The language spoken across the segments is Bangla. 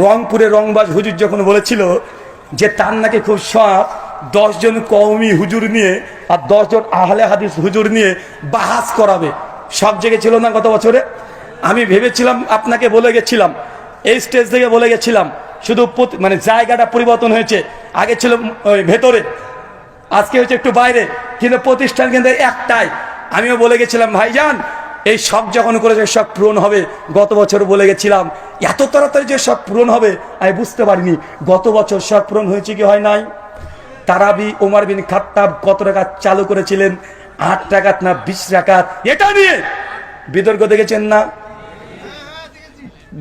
রংপুরে রংবাজ হুজুর যখন বলেছিল যে তার নাকি খুব শখ 10 জন কওমি হুজুর নিয়ে আর 10 জন আহলে হাদিস হুজুর নিয়ে বাহাস করাবে, সব জেগেছিল না গত বছরে? আমি ভেবেছিলাম আপনাকে বলে গেছিলাম, এই স্টেজ থেকে বলে গেছিলাম, শুধু মানে জায়গাটা পরিবর্তন হয়েছে, আগে ছিল ভেতরে, আজকে হচ্ছে একটু বাইরে, কিন্তু প্রতিষ্ঠান কিন্তু একটাই। আমিও বলে গেছিলাম ভাইজান এই শখ যখন করেছে শখ পূরণ হবে। গত বছর বলে গেছিলাম এত তাড়াতাড়ি যে শখ পূরণ হবে আমি বুঝতে পারিনি। গত বছর শখ পূরণ হয়েছে কি হয় নাই? তারাবি ওমর বিন খাত্তাব কত রাকাত চালু করেছিলেন? 8 রাকাত না 20 রাকাত? এটা নিয়ে বিতর্ক দেখেছেন না?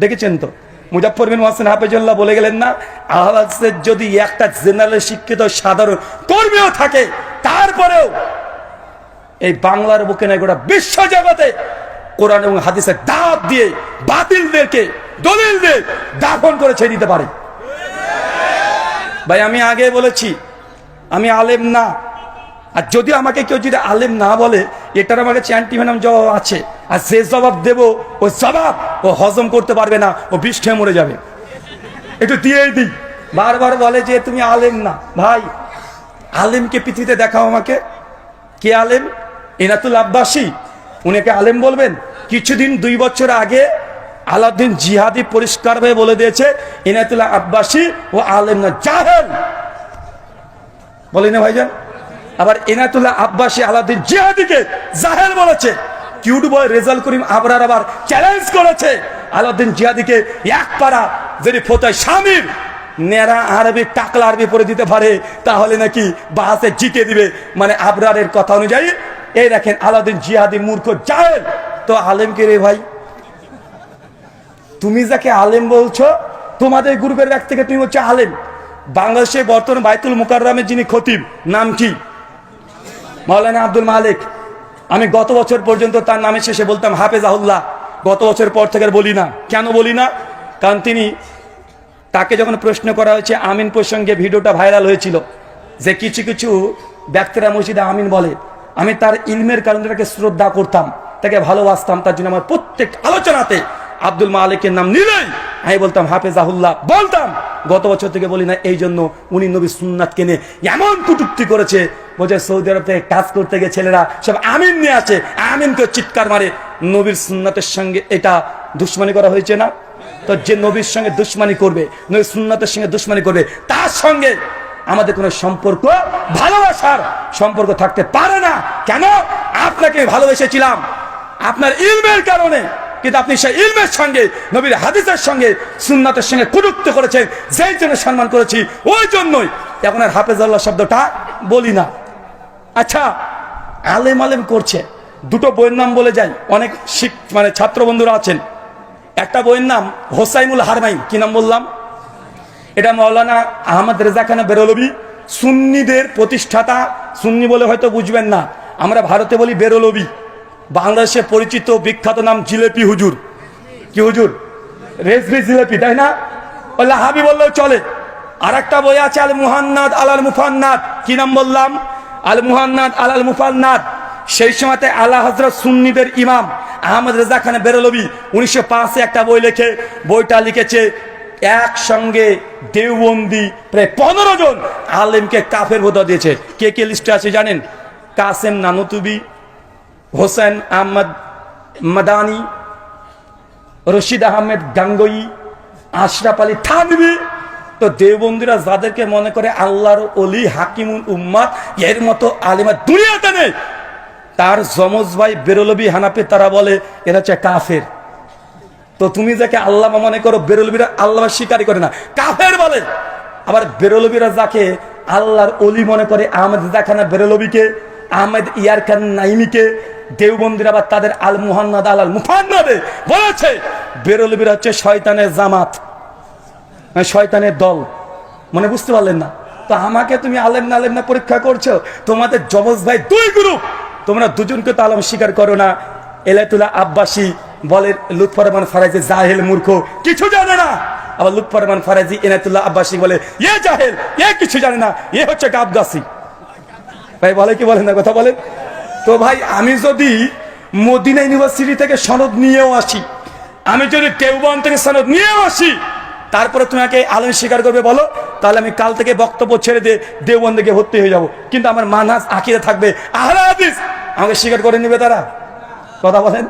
দেখেছেন তো? মুজাফফর বিন মুহসিন হাফেজুল্লাহ বলে গেলেন না, আহলাদিসের যদি একটা জেনারেল শিক্ষিত সাধারণ কর্মীও থাকে তারপরেও এই বাংলার বুকে না গোটা বিশ্ব জগতে কোরআন এবং হাদিসের দাওয়াত দিয়ে বাতিলদেরকে দলিলদের দাফন করে ছেড়ে দিতে পারে। ভাই আমি আগে বলেছি আমি আলেম না, আর যদি আমাকে কেউ যদি আলেম না বলে এটার আমার কাছে অ্যান্টিভেনাম জবাব আছে, আর যে জবাব দেব ওই জবাব ও হজম করতে পারবে না, ও বিষ খেয়ে মরে যাবে। একটু দিয়েই দিই। বারবার বলে যে তুমি আলেম না। ভাই আলেমকে পৃথিবীতে দেখাও আমাকে। কে আলেম? এনাতুল আব্বাসী, উনাকে আলেম বলবেন? কিছুদিন 2 বছর আগে আলাউদ্দিন জিহাদি পরিষ্কারভাবে বলে দিয়েছে এনাতুল্লাহ আব্বাসী ও আলেম না, জাহেল। বলি না ভাইজান? আবার এনাতুল্লাহ আব্বাসী আলাউদ্দিন জিহাদিকে জাহেল বলেছে। কিউট বয় রেজাল করিম আবরার আবার চ্যালেঞ্জ করেছে আলাউদ্দিন জিহাদিকে, এক পারা যদি ফতোয়া শামীর নেরা আরবি টাকলা আরবি পড়ে দিতে পারে তাহলে নাকি বাহাসে জিতে দিবে। মানে আবরারের কথা অনুযায়ী এই দেখেন আলাউদ্দিন জিহাদি মূর্খ জাহেল। তো আলেম কে রে ভাই? তুমি যাকে আলেম বলছো তোমাদের গ্রুপের এক থেকে তুমি হচ্ছে আলেম। বাংলাদেশে বর্তমান বাইতুল মুকাররমের যিনি খতিব, নাম কি? মাওলানা আব্দুল মালিক। আমি গত বছর পর্যন্ত তার নামে শেষে বলতাম হাফেজাহুল্লাহ। গত বছর পর থেকে বলি না। কেন বলি না? কারণ তাকে যখন প্রশ্ন করা হয়েছে আমিন প্রসঙ্গে, ভিডিওটা ভাইরাল হয়েছিল যে কিছু কিছু ব্যক্তিরা মসজিদে আমিন বলে, আমি তার ইলমের কারণে তাকে শ্রদ্ধা করতাম, তাকে ভালোবাসতাম, তার জন্য আমার প্রত্যেক আলোচনাতে আব্দুল মালিকের নাম নিলেই আমি বলতাম হাফেজাহুল্লাহ বলতাম। গত বছর থেকে বলি না, এই জন্য উনি নবীর সুন্নাতকে নিয়ে এমন কটূক্তি করেছে, বোঝে সৌদি আরব থেকে কাজ করতে গিয়ে ছেলেরা সব আমিন নিয়ে আছে, আমিনকে চিৎকার মারে। নবীর সুন্নাতের সঙ্গে এটা দুশ্মনী করা হয়েছে না? তো যে নবীর সঙ্গে দুশ্মনী করবে, নবীর সুন্নাতের সঙ্গে দুশ্মনী করবে, তার সঙ্গে আমাদের কোনো সম্পর্ক, ভালোবাসার সম্পর্ক থাকতে পারে না। কেন? আপনাকে ভালোবেসেছিলাম আপনার ইলমের কারণে, কিন্তু আপনি সেই ইলমের সঙ্গে নবীর হাদিসের সঙ্গে সুন্নাতের সঙ্গে কটূক্তি করেছেন, যেই জন্য সম্মান করেছি ওই জন্যই এখন আর হাফেজাল্লাহ শব্দটা বলি না। আচ্ছা আলেম আলেম করছে, দুটো বইয়ের নাম বলে যাই, অনেক মানে ছাত্র বন্ধুরা আছেন। একটা বইয়ের নাম হোসাইনুল হারমাইন। কি নাম বললাম? এটা মাওলানা আহমদ রেজা খান বেরলভী, সুন্নিদের প্রতিষ্ঠাতা। সুন্নি বলে হয়তো বুঝবেন না, আমরা ভারতে বলি বেরলভী। বাংলাদেশে পরিচিত বিখ্যাত নাম জিলেপি হুজুর। কি হুজুর? রেজভি জিলেপি, তাই না? হাবি বললেও চলে। আর একটা বই আছে আল মুহান্নাদ আলাল মুফান্নাদ। কি নাম বললাম? আল মুহান্নাদ আলাল মুফান্নাদ। সেই সময়তে আলা হযরত সুন্নিদের ইমাম আহমদ রেজা খান বেরলভী 1905-এ একটা বই লেখে, বইটা লিখেছে একসঙ্গে দেওবন্দি প্রায় 15 জন আলেমকে কাফের ফতোয়া দিয়েছে। কে কে লিস্টে আছে জানেন? কাসেম নানুতুবি, হোসেন আহমদ মাদানি, রশিদ আহমেদ গাঙ্গুই, আশরাফ আলী থানভী। তো দেওবন্দিরা যাদেরকে মনে করে আল্লাহর ওলি, হাকিমুল উম্মাত, এর মতো আলেমা দুনিয়াতে নেই, তার যমজ ভাই বেরলভী হানাফি, তারা বলে এরা হচ্ছে কাফের। তো তুমি যাকে আল্লাহ মনে করো, বেরলভীরা আল্লাহ স্বীকারই করে না, কাফের বলে। আবার বেরলভীরা যাকে আল্লাহর ওলি মনে করে, আহমেদ রেজা খান বেরলভীকে, আহমেদ ইয়ার খান নাইমিকে, দেওবন্দিরা আবার তাদের আল মুহান্নাদ আলাল মুফান্নাদে বলেছে বেরলভীরা হচ্ছে শয়তানের জামাত, শয়তানের দল। মনে বুঝতে পারলেন না? তো আমাকে তুমি আলেম না আলেম না পরীক্ষা করছো। তোমাদের যমজ ভাই 2 গ্রুপ, তোমরা দুজনকে তো আলেম স্বীকার করো না। এলাতুল্লাহ আব্বাসী বলে লুৎফর রহমান ফারাজি জাহেল, মূর্খ, কিছু জানে না। আবার লুৎফর রহমান ফারাজি এনায়েতুল্লাহ আব্বাসী বলে এ জাহেল, এ কিছু জানে না, এ হচ্ছে গাবগাছি। ভাই বলে কি বলেন না? কথা বলেন তো। ভাই আমি যদি মদিনা ইউনিভার্সিটি থেকে সনদ নিয়েও আসি, আমি যদি দেওবন্দ থেকে সনদ নিয়েও আসি, তারপরে তোমাকে আলেম স্বীকার করবে বলো, তাহলে আমি কাল থেকে বক্তব্য ছেড়ে দিয়ে দেওবন্দে ভর্তি হয়ে যাব, কিন্তু আমার মানহাজ আকীদা থাকবে আহলে হাদিস। আমাকে স্বীকার করে নিবে তারা? কথা বলেন।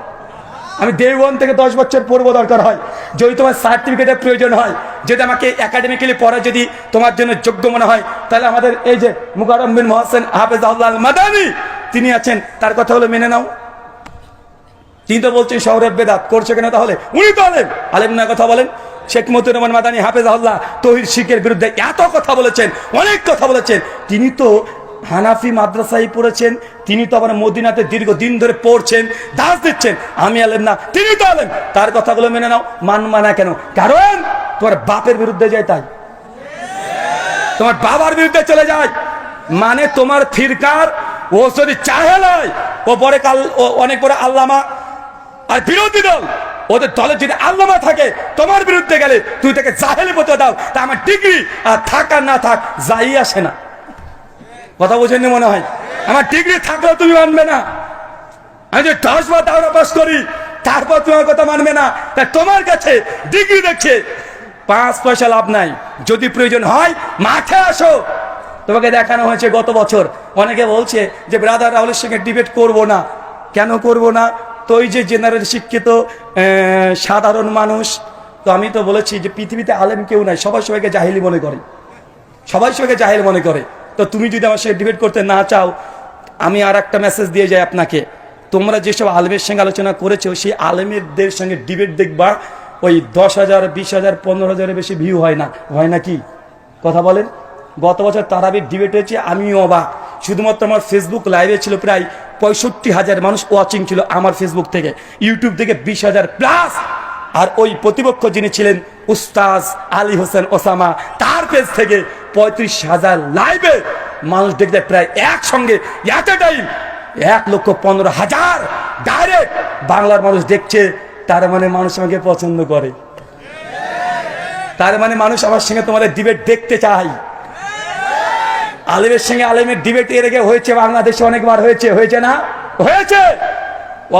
আমি দেওবন্দ থেকে 10 বছর পড়বো দরকার হয়, যদি তোমার সার্টিফিকেটের প্রয়োজন হয়, যদি আমাকে একাডেমিক্যালি পড়া যদি তোমার জন্য যোগ্য মনে হয়, তাহলে আমাদের এই যে মুকাররম বিন মোহসেন হাফেজাহুল্লাহ আল মাদানী তিনি আছেন, তার কথা হলো মেনে নাও। তিনি তো বলছেন শহরের বেদাত করছে কেন? তাহলে উনি তো আলেম, আলেম না কথা বলেন। শেখ মতিউর রহমান মাদানী হাফেজাহুল্লাহ তৌহিদ শিরকের বিরুদ্ধে এত কথা বলেছেন, অনেক কথা বলেছেন। তিনি তো হানাফি মাদ্রাসায় পড়েছেন, তিনি তো আবার মদিনাতে দীর্ঘদিন ধরে পড়ছেন, দাস দিচ্ছেন। আমি আলেম না, তিনি তো আলেম, তার কথাগুলো মেনে নাও। মানবা না কেন? কারণ তোমার বাপের বিরুদ্ধে যায়, তাই তোমার বাবার বিরুদ্ধে চলে যায়। মানে তোমার ফিরকার ও যদি চাহে নয়, ও পরে কাল অনেক পরে আল্লামা, আর বিরোধী দল ওদের দলে যদি আল্লামা থাকে, তোমার বিরুদ্ধে গেলে তুই তাকে জাহেলি বলতে দাও, তা আমার ডিগ্রি আর থাক আর না থাক যাই আসে না। কথা বোঝেননি মনে হয়? আমার ডিগ্রি থাকলেও তুমি মানবে না। আমি যে 10 বার দাওরা পাস করি, তারপর তোমার কথা মানবে না। তা তোমার কাছে ডিগ্রি দেখছে 5 পয়সা লাভ নাই। যদি প্রয়োজন হয় মাঠে আসো। তোমাকে দেখানো হয়েছে গত বছর, অনেকে বলছে যে ব্রাদার রাহুলের সঙ্গে ডিবেট করব না। কেন করব না? তো ওই যে জেনারেল শিক্ষিত সাধারণ মানুষ, তো আমি তো বলেছি যে পৃথিবীতে আলেম কেউ নাই, সবাই সবাইকে জাহিলি মনে করে, সবাই সবাইকে জাহিল মনে করে। তো তুমি যদি আমার সঙ্গে ডিবেট করতে না চাও, আমি আর একটা মেসেজ দিয়ে যাই আপনাকে, তোমরা যেসব আলেমের সঙ্গে আলোচনা করেছো সেই আলেমেরদের সঙ্গে ডিবেট দেখবা, ওই 10,000, 20,000, 15,000-এর বেশি ভিউ হয় না, হয় নাকি? কথা বলেন। গত বছর তারাবির ডিবেট হয়েছে, আমিও অবাক। শুধুমাত্র আমার ফেসবুক লাইভে ছিল প্রায় 65,000 মানুষ ওয়াচিং ছিল আমার ফেসবুক থেকে, ইউটিউব থেকে 20,000 প্লাস। আর ওই প্রতিপক্ষ যিনি ছিলেন উস্তাজ আলী হোসেন ওসামা, তার পেজ থেকে 35,000 লাইভে মানুষ দেখতে, প্রায় একসঙ্গে এট এ টাইম 1,15,000 ডাইরেক্ট বাংলার মানুষ দেখছে। তার মানে মানুষ আমাকে পছন্দ করে, তার মানে মানুষ আমার সঙ্গে তোমাদের ডিবেট দেখতে চায়। আলেমের সঙ্গে আলেমের ডিবেট এর আগে হয়েছে বাংলাদেশে, অনেকবার হয়েছে, হয়েছে না? হয়েছে।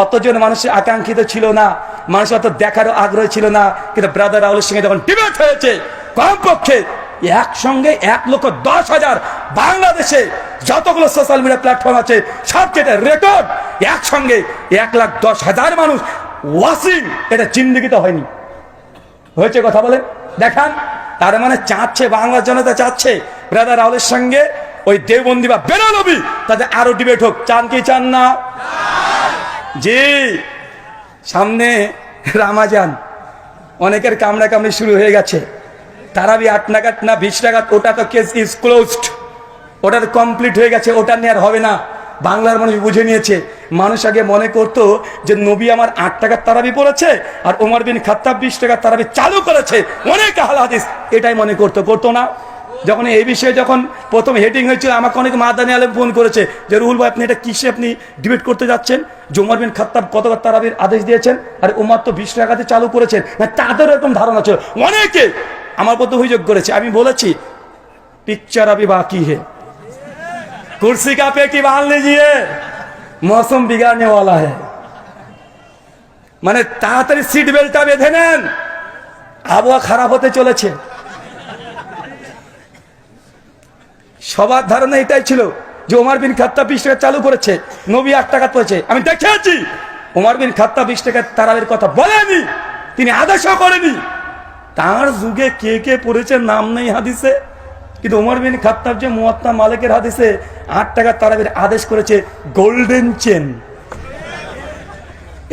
অতজন মানুষের আকাঙ্ক্ষিত ছিল না, মানুষ অত দেখারও আগ্রহ ছিল না। কিন্তু ব্রাদার রাহুলের সঙ্গে যখন ডিবেট হয়েছে, কমপক্ষে একসঙ্গে 1,10,000 বাংলাদেশে যতগুলো সোশ্যাল মিডিয়া প্ল্যাটফর্ম আছে সবচেয়ে রেকর্ড, একসঙ্গে 1,10,000 মানুষ ওয়াচিং। এটা জিন্দেগিতে হয়নি, হয়েছে। কথা বলেন, দেখান। তার মানে চাচ্ছে, বাংলার জনতা চাচ্ছে ব্রাদার রাহুলের সঙ্গে ওই দেওবন্দি বা বেরলবি তাদের আরো ডিবেট হোক। চান কি চান না? জি। সামনে রামাজান, অনেকের কামড়া কামড়ি শুরু হয়ে গেছে। তারাবি 8 নাগাদ না 20 নাগাদ, ওটা তো কেস ইজ ক্লোজড, ওটা তো কমপ্লিট হয়ে গেছে, ওটা নিয়ে আর হবে না। বাংলার মানুষ বুঝে নিয়েছে। মানুষ আগে মনে করতো যে নবী আমার 8 টাকার তারাবি পড়েছে আর ওমর বিন খাত্তাব 20 টাকার তারাবি চালু করেছে, অনেক আহলে হাদিস এটাই মনে করতো না। যখন এই বিষয়ে যখন প্রথম হেডিং হয়েছিল, আমাকে অনেক মাদানী আলেম ফোন করেছে যে রুহুল ভাই আপনি এটা কিসে আপনি ডিবেট করতে যাচ্ছেন, যে ওমর বিন খাত্তাব কতবার তারাবির আদেশ দিয়েছেন আর ওমর তো 20 টাকাতে চালু করেছেন না। তাদের এরকম ধারণা ছিল, অনেকে আমার প্রতি অভিযোগ করেছে। আমি বলেছি পিকচার আবি বাকি হে, कुर्सी का पेटी बांध लीजिए, मौसम बिगाड़ने वाला है। মানে তাড়াতাড়ি সিট বেল্টটা বেঁধে নেন, আবহাওয়া খারাপ হতে চলেছে। সবার ধারণা এটাই ছিল যে ওমর বিন খাত্তাব 20 টাকা চালু করেছে, নবী 8 টাকা পড়েছে। আমি দেখেছি ওমর বিন খাত্তাব 20 টাকার তারাবির কথা বলেনি, তিনি আদেশও করেনি। তার যুগে কে কে পড়েছে নাম নেই হাদিসে, কিন্তু ওমর বিন খাত্তাব যে মুয়াত্তা মালিকের হাদিসে 8 টাকা তারাবির আদেশ করেছে। গোল্ডেন চেন,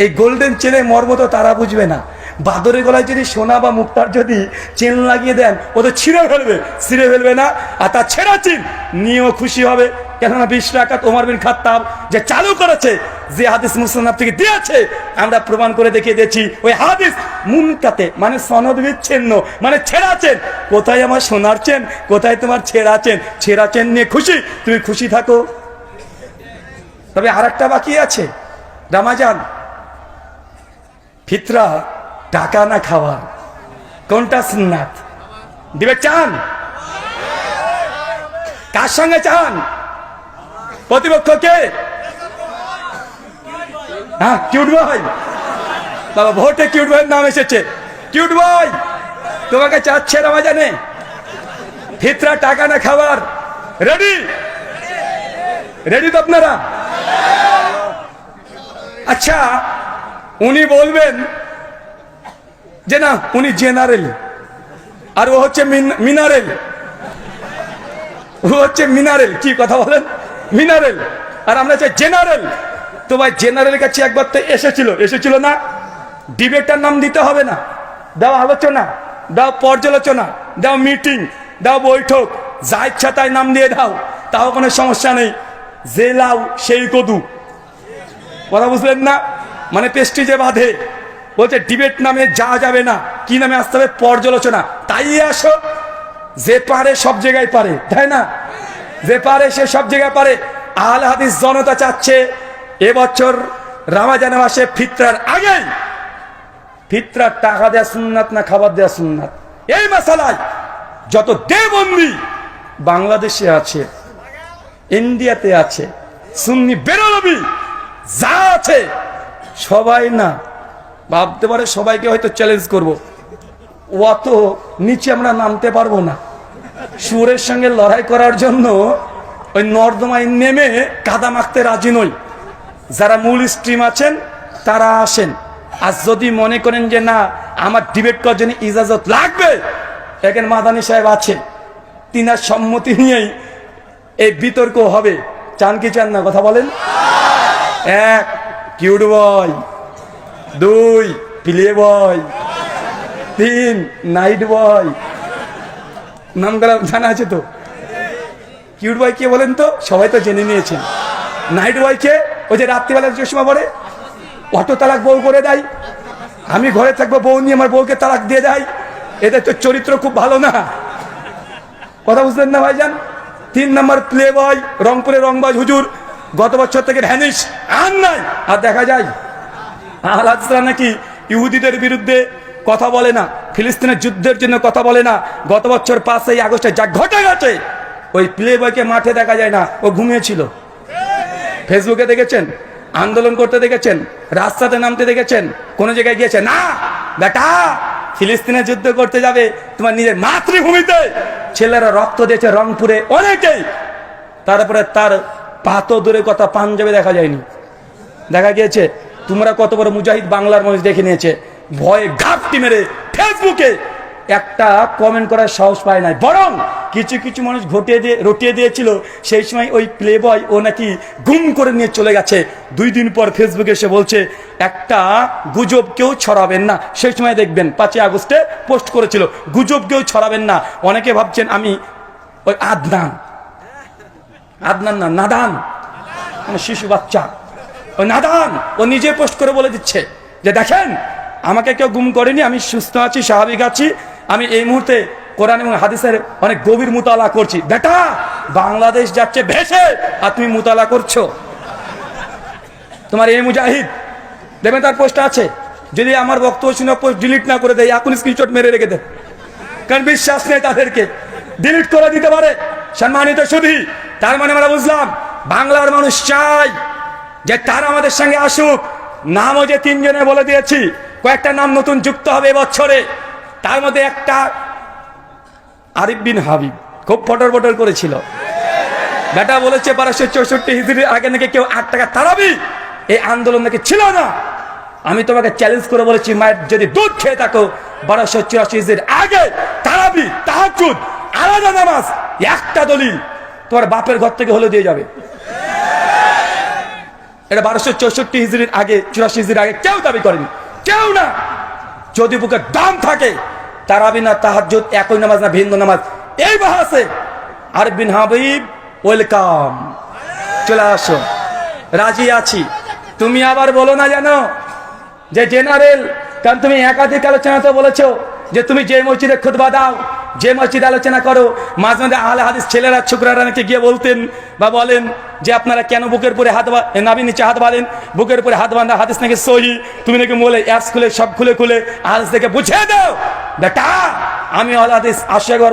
এই গোল্ডেন চেনের মর্ম তো তারা বুঝবে না। বাদরের গলায় যদি সোনা বা মুক্তার যদি চেন লাগিয়ে দেন, ও তো ছিঁড়ে ফেলবে না। আর তার ছেঁড়া চেন নিয়েও খুশি হবে, কেননা 20 টাকা ওমর বিন খাত্তাব যে চালু করেছে, যে হাদিস মুসনাদ থেকে দিয়েছে, আমরা প্রমাণ করে দেখিয়ে দিয়েছি ওই হাদিস মুনকাতে, মানে সনদ বিচ্ছিন্ন, মানে ছেঁড়া চেন। কোথায় আমার সোনার চেন, কোথায় তোমার ছেঁড়া চেন? ছেঁড়া চেন নিয়ে খুশি, তুমি খুশি থাকো। তবে আর একটা বাকি আছে, রামাজান, ফিতরা, টাকা না খাওয়া, কোনটা সুন্নাত? দিবে চান? কার সঙ্গে চান? প্রতিপক্ষকে? হ্যাঁ, কিউট ভাই বাবা, ভোটে কিউট ভাইয়ের নাম এসেছে। কিউট ভাই তোমাকে চাচ্ছে রমাজানে ফিতরা টাকা না খাবার রেডি রেডি তো আপনারা? আচ্ছা উনি বলবেন যে না উনি জেনারেল আর ও হচ্ছে মিনারেল, ও হচ্ছে মিনারেল। কি কথা বলেন? মিনারেল আর আমরা চাই জেনারেল। তো ভাই জেনারেল কাছে একবার তো এসেছিল না? ডিবেটার নাম দিতে হবে না, দাও আলোচনা, দাও পর্যালোচনা, দাও মিটিং, দাও বৈঠক, যা ইচ্ছা তাই নাম দিয়ে দাও, তাও কোনো সমস্যা নেই। যে লাউ সেই কদু, কথা বুঝলেন না? মানে পেস্টিজে বাঁধে, বলছে ডিবেট নামে যা যাবে না, কি নামে আসতে হবে? পর্যালোচনা। তাই আসো, যে পারে সব জায়গায় পারে, তাই না? যে পারে সে সব জায়গায় পারে। আহলে হাদিস জনতা চাচ্ছে এবছর রমজান মাসে ফিতরার আগেই ফিতরার টাকা দেয়া সুন্নাত না খাবার দেয়া সুন্নাত, এই মাসালায় যত দেবন্দি বাংলাদেশে আছে, ইন্ডিয়াতে আছে, সুন্নি বেরলবি যা আছে সবাই না ভাবতে পারে সবাইকে হয়তো চ্যালেঞ্জ করব, অত নিচে আমরা নামতে পারবো না। সুরের সঙ্গে লড়াই করার জন্য ওই নর্দমায় নেমে কাদা মাখতে রাজি নই। যারা মূল স্ট্রিম আছেন তারা আসেন, আর যদি মনে করেন যে না আমার ডিবেট করার জন্য ইজাজত লাগবে, এখানে মাদানী সাহেব আছে, তিনার সম্মতি নিয়েই এই বিতর্ক হবে। চান কি চান না? কথা বলেন। 1 cute boy, 2 play boy, 3 night boy. নামগুলো জানা আছে তো? কিউট বয় কে বলেন তো? সবাই তো জেনে নিয়েছেন। নাইট বয় কে? ওই যে রাত্রিবেলা চশমা পরে, অটো তালাক বউ করে দেয়, আমি ঘরে থাকবো বউ নিয়ে আমার বউকে তালাক দিয়ে দেয়। এদের তো চরিত্র খুব ভালো না, কথা বুঝলেন না ভাইজান? 3 নম্বর প্লে বয়, রংপুরে রংবাজ হুজুর, গত বছর থেকে ভ্যানিশ, আর নাই। আর দেখা যায় আল্লাহ নাকি ইহুদিদের বিরুদ্ধে কথা বলে না, ফিলিস্তিনের যুদ্ধের জন্য কথা বলে না। গত বছর 5ই আগস্টে যা ঘটে গেছে, ওই প্লে বয়কে মাঠে দেখা যায় না, ও ঘুমিয়েছিল। ফেসবুকে দেখেছেন, আন্দোলন করতে দেখেছেন, রাস্তাতে নামতে দেখেছেন, কোন জায়গায় গিয়েছে না? বেটা ফিলিস্তিনে যুদ্ধ করতে যাবে তোমার নিজের মাতৃভূমিতে, ছেলেরা রক্ত দিয়েছে রংপুরে অনেকেই, তারপরে তার পাতো দূরের কথা পাঞ্জাবে দেখা যায়নি, দেখা গিয়েছে। তোমরা কত বড় মুজাহিদ বাংলার মানুষ দেখে নিয়েছে, ভয়ে ঘাপটি মেরে ফেসবুকে একটা কমেন্ট করার সাহস পায় নাই। বরং কিছু কিছু মানুষ রটিয়ে দিয়েছিল সেই সময় ওই প্লে বয় ও নাকি গুম করে নিয়ে চলে গেছে। 2 দিন পর ফেসবুকে এসে বলছে একটা গুজব কেউ ছড়াবেন না। সেই সময় দেখবেন 5ই আগস্টে পোস্ট করেছিল, গুজব কেউ ছড়াবেন না। অনেকে ভাবছেন আমি ওই আদনান না নাদান, মানে শিশু বাচ্চা, ওই নাদান ও নিজে পোস্ট করে বলে দিচ্ছে যে দেখেন আমাকে কেউ গুম করেনি, আমি সুস্থ আছি, স্বাভাবিক আছি, আমি এই মুহূর্তে কোরআন এবং হাদিসের অনেক গভীর মুতালা করছি। বেটা বাংলাদেশ যাচ্ছে ভেসে আর তুমি মুতালা করছো। তোমার এই মুজাহিদ দেখবেন তার পোস্ট আছে, যদি আমার বক্তব্য শুনে পোস্ট ডিলিট না করে দেয় এখন স্ক্রিনশট মেরে রেখে দেয়, কারণ বিশ্বাস নেই তাদেরকে, ডিলিট করে দিতে পারে। সম্মানিত সুধী, তার মানে আমরা বুঝলাম বাংলার মানুষ চাই যে তারা আমাদের সঙ্গে আসুক। নামও যে 3 জনে বলে দিয়েছি, কয়েকটা নাম নতুন যুক্ত হবে এবছরে। তার মধ্যে একটা আরিফ বিন হাবিব খুব ফটর করেছিল, বেটা বলেছে 1264 হিজরির আগে নাকি কেউ 8 টাকা তারাবি এই আন্দোলন নাকি ছিল না। আমি তোমাকে চ্যালেঞ্জ করে বলেছি মায়ের যদি দুধ খেয়ে থাকো 1284 হিজরির আগে তারাবি তাহাজ্জুদ আলাদা নামাজ একটা দলিল তোমার বাপের ঘর থেকে হলে দিয়ে যাবে। এটা 1264 হিজরির আগে 84 হিজরির আগে কেউ দাবি করেনি, কেউ না। যদি বুকে দাম থাকে তারাবি না তাহাজ্জুদ একই নামাজ না ভিন্ন নামাজ, এই বাহাসে আরিফ বিন হাবিব ওয়েলকাম, চলে আসো, রাজি আছি। তুমি আবার বলো না জানো যে জেনারেল, কারণ তুমি একাধিক আলোচনাতে বলেছো যে তুমি যে মসজিদে খুতবা দাও, যে মসজিদে আলোচনা করো, মাঝে মাঝে আহলে হাদিস ছেলেরা ছোকরারা নাকি গিয়ে বলতেন বা বলেন যে আপনারা কেন বুকের উপরে হাত নাবির নিচে হাত বাঁধেন, বুকের উপরে হাত বাঁধা হাদিস নাকি সহি, তুমি নাকি বলে অ্যাপস খুলে সব খুলে হাদিস থেকে বুঝিয়ে দাও। বেটা আমি আহলে হাদিস আসো, একবার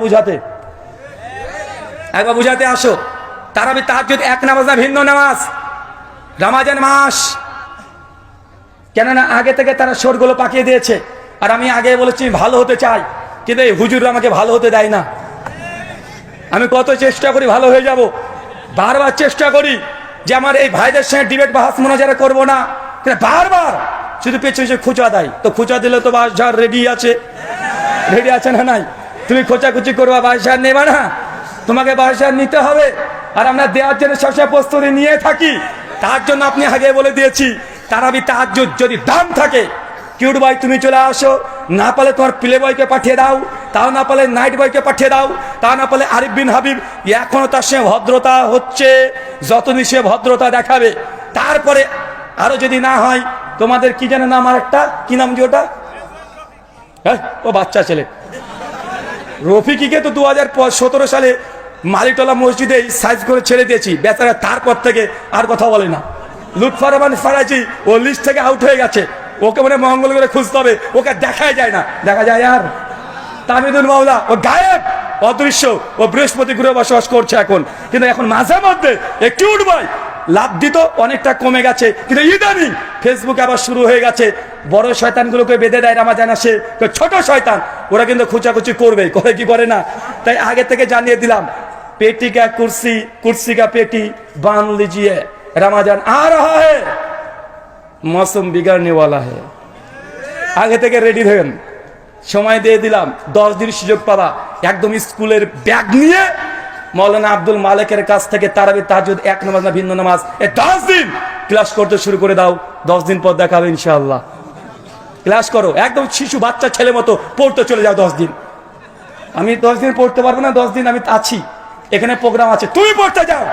বুঝাতে আসো। তারাবি তাহাজ্জুদ এক নামাজ না ভিন্ন নামাজ, রমজান মাস, কেননা আগে থেকে তারা সোরগুলো পাকিয়ে দিয়েছে। আর আমি আগে বলেছি ভালো হতে চাই, কিন্তু এই হুজুররা আমাকে ভালো হতে দেয় না। আমি কত চেষ্টা করি ভালো হয়ে যাব, বারবার চেষ্টা করি যে আমার এই ভাইদের সঙ্গে ডিবেট বা হাস মোনাজারা করবো না, কিন্তু বারবার শুধু পেছনে এসে খোঁচা দেয়। তো খোঁচা দিলে তো বাঁশঝাড় রেডি আছে, রেডি আছে না নাই? তুমি খোঁচাখুচি করবা, বাঁশঝাড় নেবা না, তোমাকে বাঁশঝাড় নিতে হবে। আর আমরা দেওয়ার জন্য সবসময় প্রস্তুতি নিয়ে থাকি। তার জন্য আপনি আগে বলে দিয়েছি, তারাবি তাহাজ্জুদ যদি দাম থাকে, কিউট ভাই তুমি চলে আসো, না পালে তোমার প্লে বয়কে পাঠিয়ে দাও, তাও না পালে নাইট বয়কে পাঠিয়ে দাও, তা না পালে আরিফ বিন হাবিব, এখনো তার সঙ্গে ভদ্রতা হচ্ছে, যতদিন সে ভদ্রতা দেখাবে। তারপরে আরো যদি না হয়, তোমাদের কি জানে নাম, আর একটা কি নাম যে ওটা, ও বাচ্চা ছেলে রফিকিকে তো 2017 সালে মালিকতলা মসজিদে সাইজ করে ছেড়ে দিয়েছি, বেচারা তারপর থেকে আর কথা বলে না। লুৎফর রহমান ফারাজি ও লিস্ট থেকে আউট হয়ে গেছে, ওকে মানে মঙ্গল করে খুঁজতে হবে, ওকে দেখাই যায় না। দেখা যায় আর তামিদুল মাওলা, ও গায়েব, অদৃশ্য, ও বৃহস্পতি গ্রহে বসবাস করছে এখন। কিন্তু এখন মাঝে মধ্যে একটু উঠবাই লাভ দিত, অনেকটা কমে গেছে। কিন্তু ইদানিং ফেসবুকে আবার শুরু হয়ে গেছে, বড় শয়তানগুলোকে বেঁধে দেয় রামাজান আসে, ছোট শয়তান ওরা কিন্তু খুচাখুচি করবে, করে কি করে না? তাই আগে থেকে জানিয়ে দিলাম, पेटी का कुर्सी, कुर्सी का पेटी बांध लीजिए, रमजान आ रहा है, मौसम बिगड़ने वाला है। आगे থেকে রেডি হন, সময় দিয়ে দিলাম 10 দিন সুযোগ পাবা। একদম স্কুলের ব্যাগ নিয়ে মৌলানা আব্দুল মালিকের কাছ থেকে তারাবি তাহাজ্জুদ এক নামাজ না ভিন্ন নামাজ, 10 দিন ক্লাস করতে শুরু করে দাও। 10 দিন পর দেখাবে ইনশাআল্লাহ। ক্লাস করো, একদম শিশু বাচ্চা ছেলে মতো পড়তে চলে যাও 10 দিন। আমি 10 দিন পড়তে পারবো না, 10 দিন আমি আছি, এখানে প্রোগ্রাম আছে, তুমি পড়তে যাও,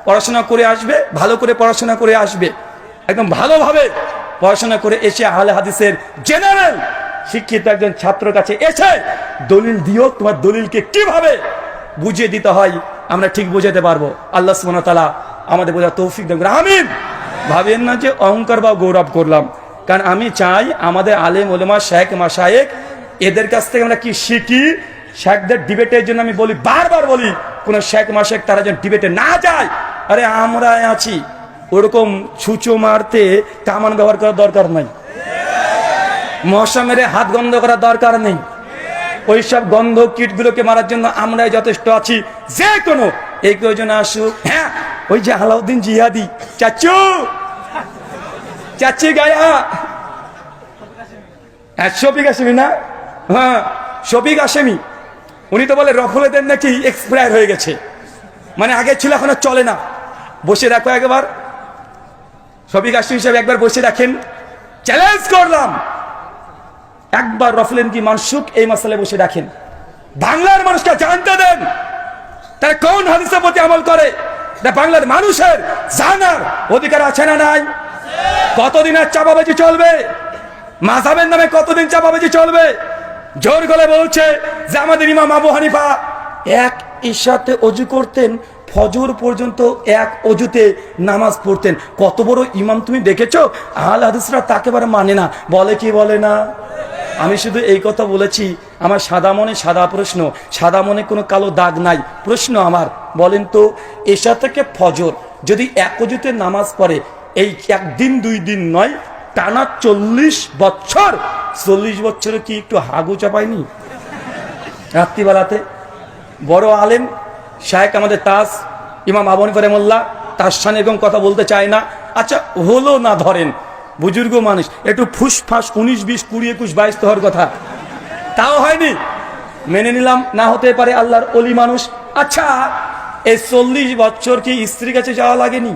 পড়াশোনা করে আসবে, ভালো করে পড়াশোনা করে আসবে, একদম ভালোভাবে পড়াশোনা করে এসে আহলে হাদিসের জেনারেল শিক্ষিত একজন ছাত্রের কাছে এসে দলিল দিও, তোমার দলিলকে কিভাবে বুঝিয়ে দিতে হয় আমরা ঠিক বুঝাতে পারবো। আল্লাহ সুবহানাহু ওয়া তাআলা আমাদের বোঝার তৌফিক দেন, আমিন। ভাবেন না যে অহংকার বা গৌরব করলাম, কারণ আমি চাই আমাদের আলেম ওলামা শায়েখ মাশায়েখ এদের কাছ থেকে আমরা কি শিখি। শেখদের ডিবেটের জন্য আমি বলি, বারবার বলি, কোন শেখ মাশায়েখ তারা যেন ডিবেটে না যায়। আরে আমরা আছি, ওরকম ছুঁচো মারতে কামান ব্যবহার করার দরকার নাই, মশা মেরে হাত গন্ধ করার দরকার নেই, ওইসব গন্ধ কীটগুলোকে মারার জন্য আমরাই যথেষ্ট আছি। যে কোনো এই প্রয়োজনে আসুক। হ্যাঁ, ওই যে আলাউদ্দিন জিহাদি চাচু, চাচি গায়া, শফিক হাশেমি না, হ্যাঁ শফিক হাশেমি, উনি তো বলে রফুলেদের নাকি এক্সপায়ার হয়ে গেছে, মানে আগে ছিল এখন আর চলে না। বসে রাখো একবার, শফিক হাশেমি সাহেব একবার বসে রাখেন, চ্যালেঞ্জ করলাম, একবার রফুলেন কি মানসুক এই মাসালে বসে রাখেন, বাংলার মানুষকে জানতে দেন তারা কোন হাদিসের প্রতি আমল করে। বাংলার মানুষের জানার অধিকার আছে না নাই? কতদিন আর চাপাবাজি চলবে? মাযহাবের নামে কতদিন চাপাবাজি চলবে? জোর গলায় বলছে যে আমাদের ইমাম আবু হানিফা এক ইশাতে ওযু করতেন, ফজর পর্যন্ত এক ওযুতে নামাজ পড়তেন। কত বড় ইমাম তুমি দেখেছো? আহলে হাদিসরা তাকে বারে মানে না, বলে কি বলে না? আমি শুধু এই কথা বলেছি, আমার সাদা মনে সাদা প্রশ্ন, সাদা মনে কোনো কালো দাগ নাই। প্রশ্ন আমার, বলেন তো এশা থেকে ফজর যদি এক ওযুতে নামাজ পড়ে, এই একদিন দুই দিন নয়, টানা 40 বছর, 40 বছরে কি একটু হাগু চাপায়নি রাত্রিবেলাতে? বড় আলেম শায়েখ আমাদের তাজ ইমাম আবু হানিফা রাহিমাহুল্লাহ, তার সামনে এরকম কথা বলতে চায় না। আচ্ছা হলো না, ধরেন বুজুর্গ মানুষ, একটু ফুসফাস 19, 20, 20, 21, 22 তো হওয়ার কথা, তাও হয়নি, মেনে নিলাম না হতে পারে, আল্লাহর অলি মানুষ। আচ্ছা এই 40 বছর কি স্ত্রীর কাছে যাওয়া লাগেনি?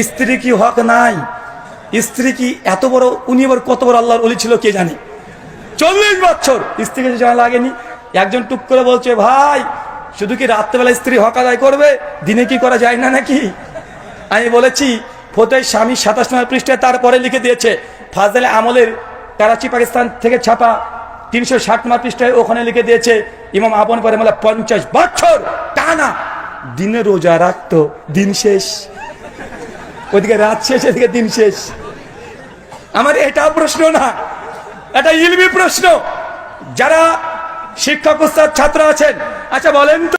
স্ত্রী কি হক নাই? স্ত্রী কি এত বড়, উনি আবার কত বড় আল্লাহর অলি ছিল কে জানে? 40 বছর স্ত্রীর কাছে যাওয়া লাগেনি। একজন টুক করে বলছে, ভাই শুধু কি রাত্রেবেলা স্ত্রী হক আদায় করবে, দিনে কি করা যায় না নাকি? আমি বলেছি ফতোয়া স্বামী 27 নম্বর পৃষ্ঠায় তারপরে লিখে দিয়েছে, ফাজলে আমলের করাচি পাকিস্তান থেকে ছাপা 360 নম্বর পৃষ্ঠায় ওখানে লিখে দিয়েছে, ইমাম আবু হানিফা রাহিমাহুল্লাহ 50 বছর টানা দিনে রোজা রাখতো, দিন শেষ, ওইদিকে রাত শেষ, এদিকে দিন শেষ। আমার এটা প্রশ্ন না, এটা ইলমি প্রশ্ন। যারা শিক্ষক উস্তাদ ছাত্র আছেন, আচ্ছা বলেন তো